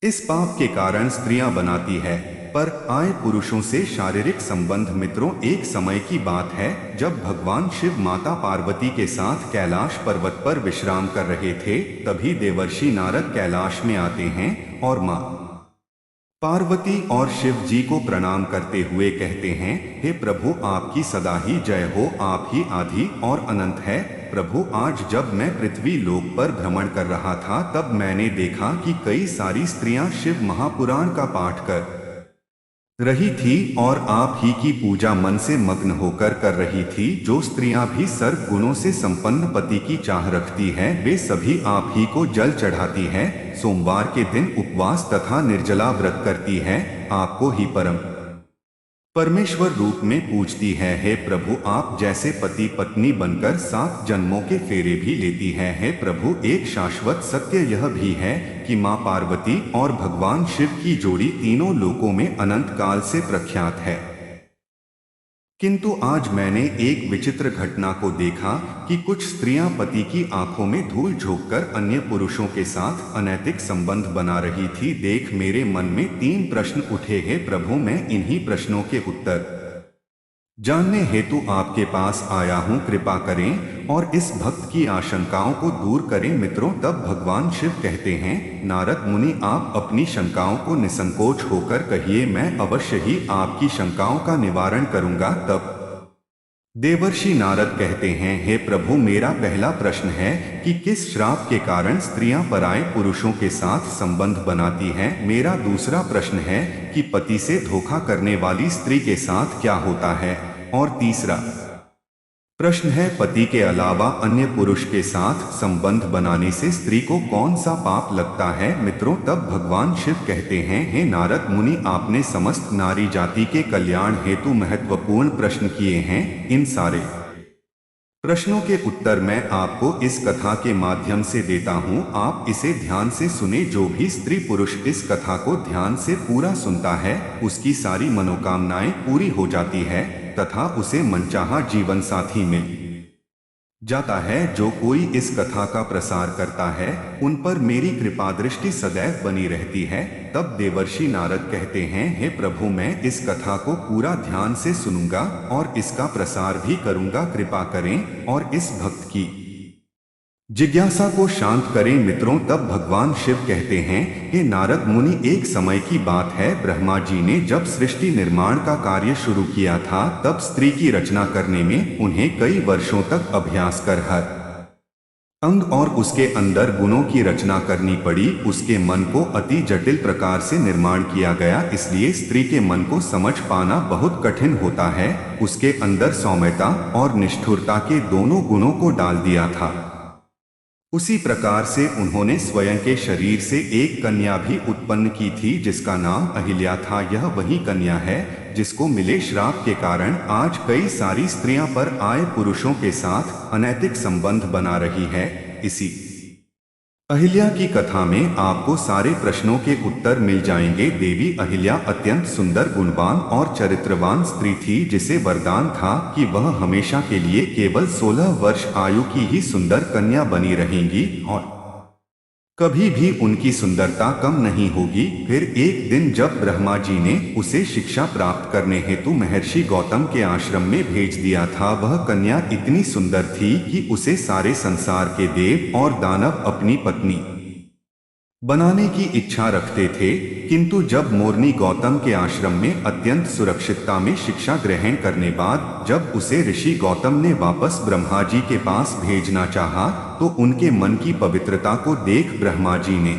इस पाप के कारण स्त्रियां बनाती है, पर आए पुरुषों से शारीरिक संबंध। मित्रों, एक समय की बात है जब भगवान शिव माता पार्वती के साथ कैलाश पर्वत पर विश्राम कर रहे थे। तभी देवर्षि नारद कैलाश में आते हैं और माँ पार्वती और शिव जी को प्रणाम करते हुए कहते हैं, हे प्रभु, आपकी सदा ही जय हो, आप ही आदि और अनंत है। प्रभु, आज जब मैं पृथ्वी लोक पर भ्रमण कर रहा था तब मैंने देखा कि कई सारी स्त्रियां शिव महापुराण का पाठ कर रही थी और आप ही की पूजा मन से मग्न होकर कर रही थी। जो स्त्रियां भी सर्व गुणों से संपन्न पति की चाह रखती हैं, वे सभी आप ही को जल चढ़ाती हैं, सोमवार के दिन उपवास तथा निर्जला व्रत करती हैं, आपको ही परम परमेश्वर रूप में पूजती है। हे प्रभु, आप जैसे पति पत्नी बनकर 7 जन्मों के फेरे भी लेती है। हे प्रभु, एक शाश्वत सत्य यह भी है कि माँ पार्वती और भगवान शिव की जोड़ी तीनों लोकों में अनंत काल से प्रख्यात है। किंतु आज मैंने एक विचित्र घटना को देखा कि कुछ स्त्रियां पति की आंखों में धूल झोंककर अन्य पुरुषों के साथ अनैतिक संबंध बना रही थी। देख मेरे मन में 3 प्रश्न उठे। हे प्रभु, मैं इन्हीं प्रश्नों के उत्तर जानने हेतु आपके पास आया हूँ। कृपा करें और इस भक्त की आशंकाओं को दूर करें। मित्रों, तब भगवान शिव कहते हैं, नारद मुनि, आप अपनी शंकाओं को निसंकोच होकर कहिए, मैं अवश्य ही आपकी शंकाओं का निवारण करूंगा। तब देवर्षि नारद कहते हैं, हे प्रभु, मेरा पहला प्रश्न है कि किस श्राप के कारण स्त्रियां पराये पुरुषों के साथ संबंध बनाती हैं। मेरा दूसरा प्रश्न है कि पति से धोखा करने वाली स्त्री के साथ क्या होता है। और तीसरा प्रश्न है, पति के अलावा अन्य पुरुष के साथ संबंध बनाने से स्त्री को कौन सा पाप लगता है। मित्रों, तब भगवान शिव कहते हैं, हे नारद मुनि, आपने समस्त नारी जाति के कल्याण हेतु महत्वपूर्ण प्रश्न किए हैं। इन सारे प्रश्नों के उत्तर मैं आपको इस कथा के माध्यम से देता हूँ। आप इसे ध्यान से सुने। जो भी स्त्री पुरुष इस कथा को ध्यान से पूरा सुनता है, उसकी सारी मनोकामनाएं पूरी हो जाती है तथा उसे मनचाहा जीवन साथी मिल जाता है। जो कोई इस कथा का प्रसार करता है, उन पर मेरी कृपा दृष्टि सदैव बनी रहती है। तब देवर्षि नारद कहते हैं, हे प्रभु, मैं इस कथा को पूरा ध्यान से सुनूंगा और इसका प्रसार भी करूंगा। कृपा करें और इस भक्त की जिज्ञासा को शांत करें। मित्रों, तब भगवान शिव कहते हैं, हे नारद मुनि, एक समय की बात है, ब्रह्मा जी ने जब सृष्टि निर्माण का कार्य शुरू किया था, तब स्त्री की रचना करने में उन्हें कई वर्षों तक अभ्यास कर हर अंग और उसके अंदर गुणों की रचना करनी पड़ी। उसके मन को अति जटिल प्रकार से निर्माण किया गया, इसलिए स्त्री के मन को समझ पाना बहुत कठिन होता है। उसके अंदर सौम्यता और निष्ठुरता के दोनों गुणों को डाल दिया था। उसी प्रकार से उन्होंने स्वयं के शरीर से एक कन्या भी उत्पन्न की थी, जिसका नाम अहिल्या था। यह वही कन्या है जिसको मिले श्राप के कारण आज कई सारी स्त्रियां पर आए पुरुषों के साथ अनैतिक संबंध बना रही है। इसी अहिल्या की कथा में आपको सारे प्रश्नों के उत्तर मिल जाएंगे। देवी अहिल्या अत्यंत सुंदर, गुणवान और चरित्रवान स्त्री थी, जिसे वरदान था कि वह हमेशा के लिए केवल 16 वर्ष आयु की ही सुंदर कन्या बनी रहेंगी और कभी भी उनकी सुंदरता कम नहीं होगी। फिर एक दिन जब ब्रह्मा जी ने उसे शिक्षा प्राप्त करने हेतु महर्षि गौतम के आश्रम में भेज दिया था, वह कन्या इतनी सुंदर थी कि उसे सारे संसार के देव और दानव अपनी पत्नी बनाने की इच्छा रखते थे। किंतु जब मोरनी गौतम के आश्रम में अत्यंत सुरक्षितता में शिक्षा ग्रहण करने बाद जब उसे ऋषि गौतम ने वापस ब्रह्मा जी के पास भेजना चाहा, तो उनके मन की पवित्रता को देख ब्रह्मा जी ने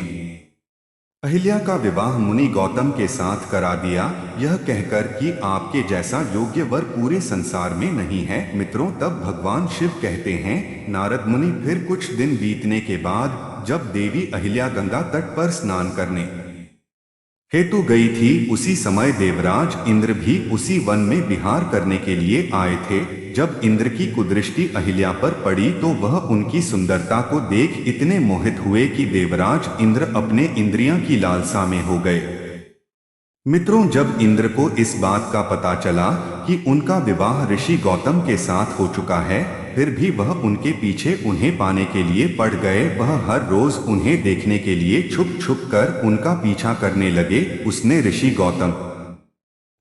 अहिल्या का विवाह मुनि गौतम के साथ करा दिया, यह कहकर कि आपके जैसा योग्य वर पूरे संसार में नहीं है। मित्रों, तब भगवान शिव कहते हैं, नारद मुनि, फिर कुछ दिन बीतने के बाद जब देवी अहिल्या गंगा तट पर स्नान करने हेतु गई थी, उसी समय देवराज इंद्र भी उसी वन में विहार करने के लिए आए थे। जब इंद्र की कुदृष्टि अहिल्या पर पड़ी तो वह उनकी सुंदरता को देख इतने मोहित हुए कि देवराज इंद्र अपने इंद्रियां की लालसा में हो गए। मित्रों, जब इंद्र को इस बात का पता चला कि उनका विवाह ऋषि गौतम के साथ हो चुका है, फिर भी वह उनके पीछे उन्हें पाने के लिए पड़ गए। वह हर रोज उन्हें देखने के लिए छुप छुप कर उनका पीछा करने लगे। उसने ऋषि गौतम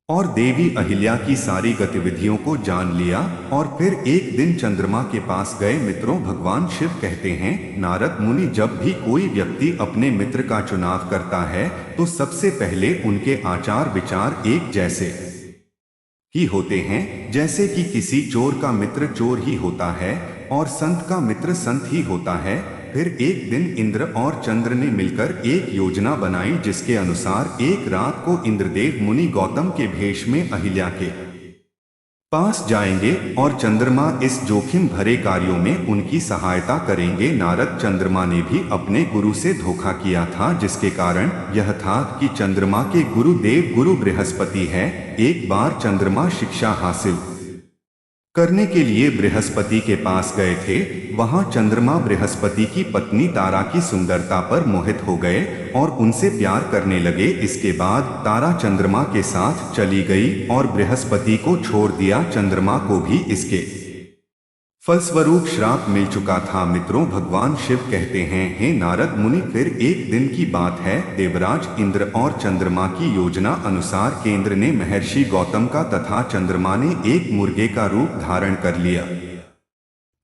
और देवी अहिल्या की सारी गतिविधियों को जान लिया और फिर एक दिन चंद्रमा के पास गए। मित्रों, भगवान शिव कहते हैं, नारद मुनि, जब भी कोई व्यक्ति अपने मित्र का चुनाव करता है तो सबसे पहले उनके आचार विचार एक जैसे ही होते हैं, जैसे कि किसी चोर का मित्र चोर ही होता है और संत का मित्र संत ही होता है। फिर एक दिन इंद्र और चंद्र ने मिलकर एक योजना बनाई, जिसके अनुसार एक रात को इंद्रदेव मुनि गौतम के भेष में अहिल्या के पास जाएंगे और चंद्रमा इस जोखिम भरे कार्यों में उनकी सहायता करेंगे। नारद, चंद्रमा ने भी अपने गुरु से धोखा किया था, जिसके कारण यह था कि चंद्रमा के गुरुदेव गुरु बृहस्पति है। एक बार चंद्रमा शिक्षा हासिल करने के लिए बृहस्पति के पास गए थे। वहां चंद्रमा बृहस्पति की पत्नी तारा की सुंदरता पर मोहित हो गए और उनसे प्यार करने लगे। इसके बाद तारा चंद्रमा के साथ चली गई और बृहस्पति को छोड़ दिया। चंद्रमा को भी इसके फलस्वरूप श्राप मिल चुका था। मित्रों, भगवान शिव कहते हैं, हे नारद मुनि, फिर एक दिन की बात है, देवराज इंद्र और चंद्रमा की योजना अनुसार केंद्र ने महर्षि गौतम का तथा चंद्रमा ने एक मुर्गे का रूप धारण कर लिया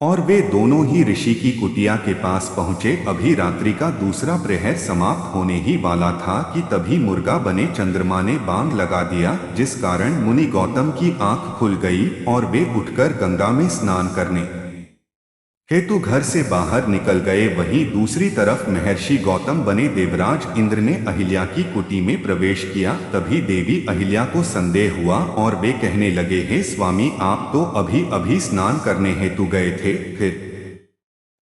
और वे दोनों ही ऋषि की कुटिया के पास पहुंचे। अभी रात्रि का दूसरा प्रहर समाप्त होने ही वाला था कि तभी मुर्गा बने चंद्रमा ने बांग लगा दिया, जिस कारण मुनि गौतम की आंख खुल गई और वे उठकर गंगा में स्नान करने हेतु घर से बाहर निकल गए। वहीं दूसरी तरफ महर्षि गौतम बने देवराज इंद्र ने अहिल्या की कुटी में प्रवेश किया। तभी देवी अहिल्या को संदेह हुआ और वे कहने लगे, हे स्वामी, आप तो अभी अभी स्नान करने हेतु गए थे, फिर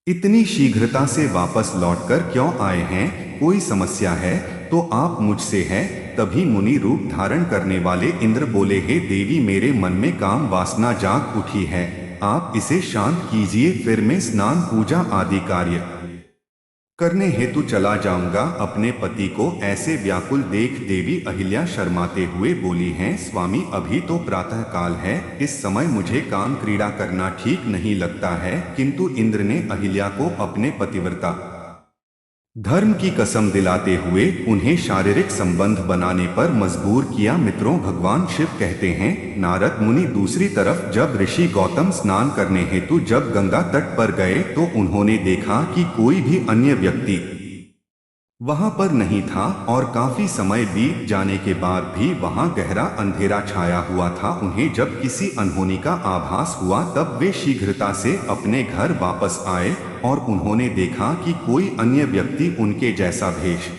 इतनी शीघ्रता से वापस लौटकर क्यों आए हैं? कोई समस्या है तो आप मुझसे है। तभी मुनि रूप धारण करने वाले इंद्र बोले, हे देवी, मेरे मन में काम वासना जाग उठी है, आप इसे शांत कीजिए, फिर मैं स्नान पूजा आदि कार्य करने हेतु चला जाऊंगा। अपने पति को ऐसे व्याकुल देख देवी अहिल्या शर्माते हुए बोली हैं, स्वामी, अभी तो प्रातः काल है, इस समय मुझे काम क्रीड़ा करना ठीक नहीं लगता है। किंतु इंद्र ने अहिल्या को अपने पतिव्रता धर्म की कसम दिलाते हुए उन्हें शारीरिक संबंध बनाने पर मजबूर किया। मित्रों, भगवान शिव कहते हैं, नारद मुनि, दूसरी तरफ जब ऋषि गौतम स्नान करने हेतु जब गंगा तट पर गए तो उन्होंने देखा कि कोई भी अन्य व्यक्ति वहां पर नहीं था और काफी समय बीत जाने के बाद भी वहां गहरा अंधेरा छाया हुआ था। उन्हें जब किसी अनहोनी का आभास हुआ तब वे शीघ्रता से अपने घर वापस आए और उन्होंने देखा कि कोई अन्य व्यक्ति उनके जैसा भेष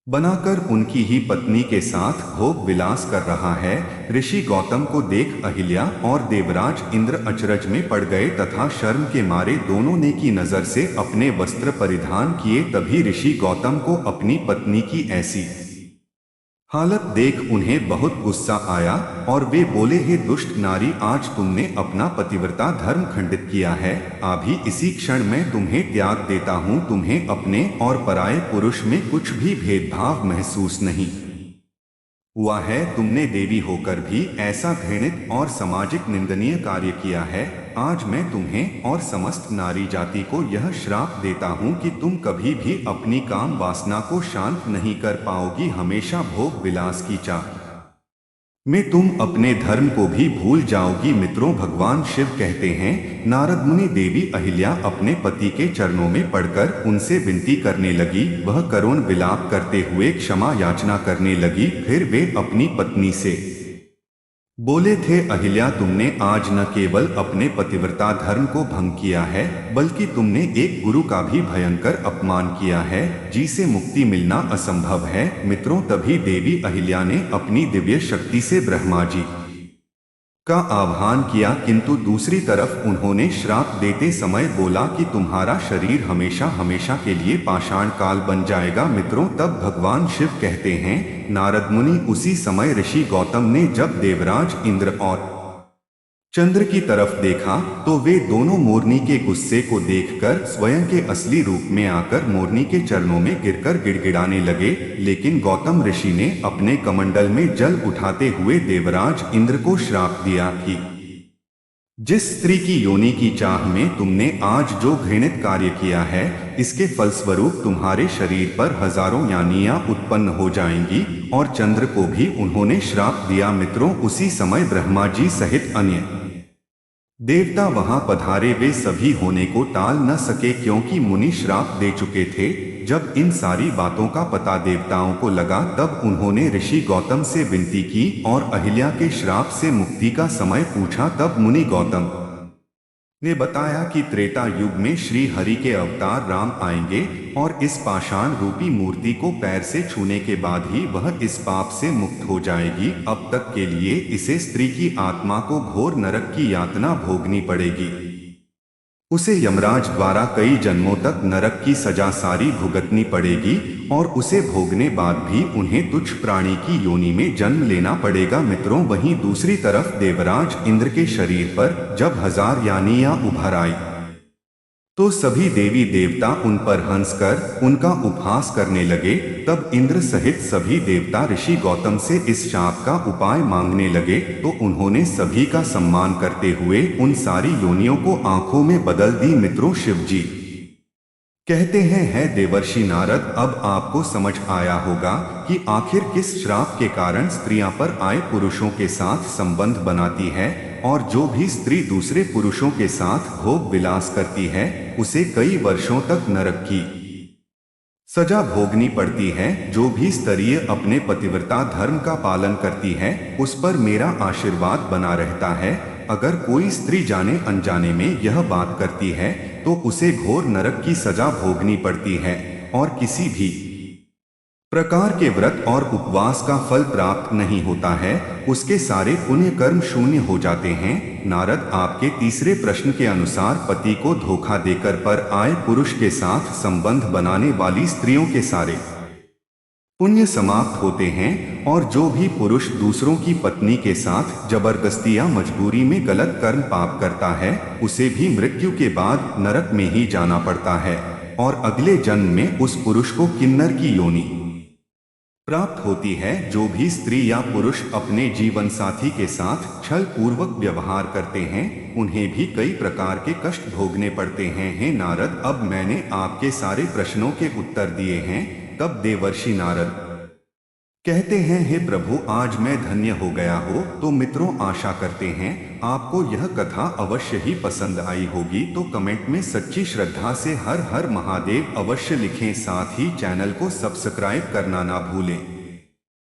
बनाकर उनकी ही पत्नी के साथ भोग विलास कर रहा है। ऋषि गौतम को देख अहिल्या और देवराज इंद्र अचरज में पड़ गए तथा शर्म के मारे दोनों ने की नजर से अपने वस्त्र परिधान किए। तभी ऋषि गौतम को अपनी पत्नी की ऐसी हालत देख उन्हें बहुत गुस्सा आया और वे बोले, हे दुष्ट नारी, आज तुमने अपना पतिव्रता धर्म खंडित किया है। अभी इसी क्षण मैं तुम्हें त्याग देता हूँ। तुम्हें अपने और पराये पुरुष में कुछ भी भेदभाव महसूस नहीं हुआ है। तुमने देवी होकर भी ऐसा घृणित और सामाजिक निंदनीय कार्य किया है। आज मैं तुम्हें और समस्त नारी जाति को यह श्राप देता हूँ कि तुम कभी भी अपनी काम वासना को शांत नहीं कर पाओगी। हमेशा भोग विलास की चाह में तुम अपने धर्म को भी भूल जाओगी। मित्रों, भगवान शिव कहते हैं, नारद मुनि, देवी अहिल्या अपने पति के चरणों में पड़कर उनसे विनती करने लगी। वह करुण विलाप करते हुए क्षमा याचना करने लगी। फिर वे अपनी पत्नी से बोले थे, अहिल्या, तुमने आज न केवल अपने पतिव्रता धर्म को भंग किया है, बल्कि तुमने एक गुरु का भी भयंकर अपमान किया है, जिसे मुक्ति मिलना असंभव है। मित्रों, तभी देवी अहिल्या ने अपनी दिव्य शक्ति से ब्रह्मा जी का आह्वान किया, किंतु दूसरी तरफ उन्होंने श्राप देते समय बोला कि तुम्हारा शरीर हमेशा हमेशा के लिए पाषाण काल बन जाएगा। मित्रों, तब भगवान शिव कहते हैं, नारद मुनि, उसी समय ऋषि गौतम ने जब देवराज इंद्र और चंद्र की तरफ देखा तो वे दोनों मोरनी के गुस्से को देखकर स्वयं के असली रूप में आकर मोरनी के चरणों में गिरकर गिड़गिड़ाने लगे। लेकिन गौतम ऋषि ने अपने कमंडल में जल उठाते हुए देवराज इंद्र को श्राप दिया कि जिस स्त्री की योनि की चाह में तुमने आज जो घृणित कार्य किया है, इसके फलस्वरूप तुम्हारे शरीर पर हजारों यानियां उत्पन्न हो जाएंगी। और चंद्र को भी उन्होंने श्राप दिया। मित्रों, उसी समय ब्रह्मा जी सहित अन्य देवता वहां पधारे। वे सभी होने को टाल न सके, क्योंकि मुनि श्राप दे चुके थे। जब इन सारी बातों का पता देवताओं को लगा, तब उन्होंने ऋषि गौतम से विनती की और अहिल्या के श्राप से मुक्ति का समय पूछा। तब मुनि गौतम ने बताया कि त्रेता युग में श्री हरि के अवतार राम आएंगे और इस पाषाण रूपी मूर्ति को पैर से छूने के बाद ही वह इस पाप से मुक्त हो जाएगी। अब तक के लिए इसे स्त्री की आत्मा को घोर नरक की यातना भोगनी पड़ेगी। उसे यमराज द्वारा कई जन्मों तक नरक की सजा सारी भुगतनी पड़ेगी और उसे भोगने बाद भी उन्हें तुच्छ प्राणी की योनि में जन्म लेना पड़ेगा। मित्रों, वहीं दूसरी तरफ देवराज इंद्र के शरीर पर जब 1000 यानियां उभर आई, तो सभी देवी देवता उन पर हंसकर उनका उपहास करने लगे। तब इंद्र सहित सभी देवता ऋषि गौतम से इस शाप का उपाय मांगने लगे। तो उन्होंने सभी का सम्मान करते हुए उन सारी योनियों को आंखों में बदल दी। मित्रों, शिव जी कहते हैं, है देवर्षि नारद, अब आपको समझ आया होगा कि आखिर किस श्राप के कारण स्त्रियां पर आए पुरुषों के साथ संबंध बनाती है। और जो भी स्त्री दूसरे पुरुषों के साथ भोग विलास करती है, उसे कई वर्षों तक नरक की सजा भोगनी पड़ती है। जो भी स्त्रिय अपने पतिव्रता धर्म का पालन करती है, उस पर मेरा आशीर्वाद बना रहता है। अगर कोई स्त्री जाने अनजाने में यह बात करती है, तो उसे घोर नरक की सजा भोगनी पड़ती है और किसी भी प्रकार के व्रत और उपवास का फल प्राप्त नहीं होता है। उसके सारे पुण्य कर्म शून्य हो जाते हैं। नारद, आपके तीसरे प्रश्न के अनुसार पति को धोखा देकर पर आए पुरुष के साथ संबंध बनाने वाली स्त्रियों के सारे पुण्य समाप्त होते हैं और जो भी पुरुष दूसरों की पत्नी के साथ जबरदस्ती या मजबूरी में गलत कर्म पाप करता है, उसे भी मृत्यु के बाद नरक में ही जाना पड़ता है और अगले जन्म में उस पुरुष को किन्नर की योनि प्राप्त होती है। जो भी स्त्री या पुरुष अपने जीवन साथी के साथ छल पूर्वक व्यवहार करते हैं, उन्हें भी कई प्रकार के कष्ट भोगने पड़ते हैं। हे नारद, अब मैंने आपके सारे प्रश्नों के उत्तर दिए हैं। तब देवर्षि नारद कहते हैं, हे प्रभु, आज मैं धन्य हो गया हो। तो मित्रों, आशा करते हैं आपको यह कथा अवश्य ही पसंद आई होगी। तो कमेंट में सच्ची श्रद्धा से हर हर महादेव अवश्य लिखें। साथ ही चैनल को सब्सक्राइब करना ना भूलें।